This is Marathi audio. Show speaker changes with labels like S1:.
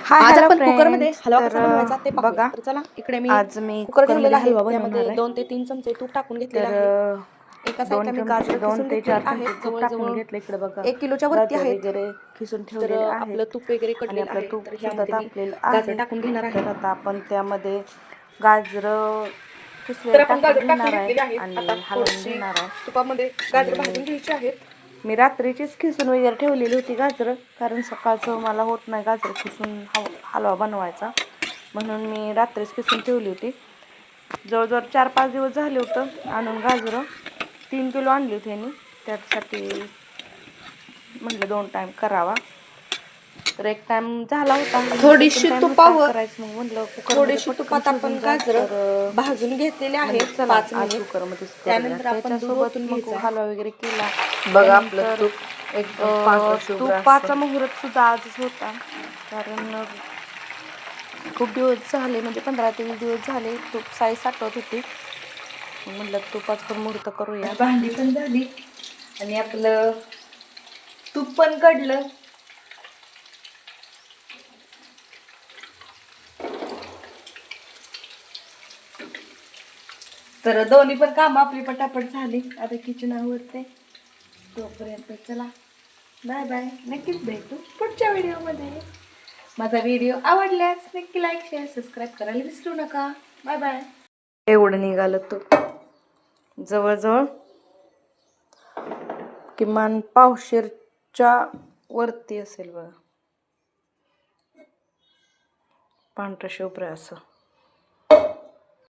S1: हाय
S2: आज
S1: हॅलो
S2: आपण कुकरमध्ये
S1: फ्रेंड्स,
S2: हलवा कसा बनवायचा ते
S1: तर
S2: पाहूया.
S1: बघा
S2: तर चला इकडे मी
S1: आज मी
S2: कुकर ठेवलेला आहे.
S1: हलवा बनवणार
S2: त्यामध्ये
S1: आहे.
S2: 2 ते 3 चमचे तूप टाकून घेतलेले
S1: तर
S2: आहे. एका साईडला मी गाजर
S1: 2
S2: किसून
S1: ते
S2: घेतलेले
S1: 4
S2: आहेत.
S1: चमचे तूप टाकून
S2: जवळजवळ
S1: घेतले. इकडे बघा
S2: 1 किलोच्या वरती
S1: गाजर
S2: आहेत.
S1: वगैरे खिसून
S2: तर
S1: ठेवलेले
S2: आपलं
S1: आहेत
S2: तूप वगैरे
S1: आणि
S2: कडलेलं
S1: आपलं
S2: आहे.
S1: तूप
S2: तर
S1: सुद्धा
S2: ह्यामध्ये मी
S1: तापलेलं
S2: गाजर
S1: आहे.
S2: टाकून घेणार आहे.
S1: तर आता आपण त्यामध्ये गाजर
S2: तर
S1: किसलेले
S2: आपण
S1: टाकून
S2: गाजर टाकून
S1: घेणार आहे
S2: घेतलेले आहेत.
S1: आणि
S2: आता
S1: हलवून
S2: थोडीशी
S1: घेणार आहे.
S2: तुपामध्ये गाजर
S1: आणि
S2: भाजून घ्यायची आहेत.
S1: मी रात्रीचीच खिसून वगैरे ठेवलेली होती गाजर, कारण सकाळचं मला होत नाही गाजर खिसून हलवा बनवायचा, म्हणून मी रात्रीच खिसून ठेवली होती. जवळजवळ 4-5 दिवस झाले होतं आणून गाजरं. 3 किलो आणली होती ह्यांनी, त्यासाठी म्हटलं 2 टाईम करावा. तर एक टाइम झाला होता,
S2: थोडीशी तुपावर
S1: करायचं मग म्हटलं कुकरमध्ये
S2: थोडीशी
S1: पटकन
S2: तुपात आपण
S1: शिजून जाईल.
S2: गाजर
S1: तर
S2: भाजून घेतलेले
S1: म्हणजे
S2: आहेत
S1: चला
S2: 5
S1: आज
S2: मिनिट.
S1: कुकरमध्येच करूया.
S2: त्यानंतर आपण दूध
S1: त्याच्यासोबत
S2: ओतून
S1: मग
S2: घ्यायचं.
S1: हलवा वगैरे केला.
S2: बघा आपलं
S1: त्यानंतर
S2: तूप एकदम पांढरं शुभ्र
S1: तुपाचा
S2: असं.
S1: मुहूर्त सुद्धा आजच होता, कारण खूप दिवस झाले, म्हणजे 15 ते 20 दिवस झाले तूप साई साठवत होती. मग म्हटलं तुपाचं पण मुहूर्त करूया.
S2: भांडी पण झाली आणि आपलं तूप पण कडलं. तर दोन्ही पण कामं आपली पटापट झाली. आता किचन आवरते. तोपर्यंत चला बाय बाय. नक्कीच भेटू पुढच्या व्हिडिओमध्ये. माझा व्हिडिओ आवडल्यास नक्की लाईक शेअर सबस्क्राईब करायला विसरू नका. Bye bye.
S1: एवढं निघालं तूप, जवळजवळ किमान पावशेरच्या वरती असेल बघा, पांढरं शुभ्र असं.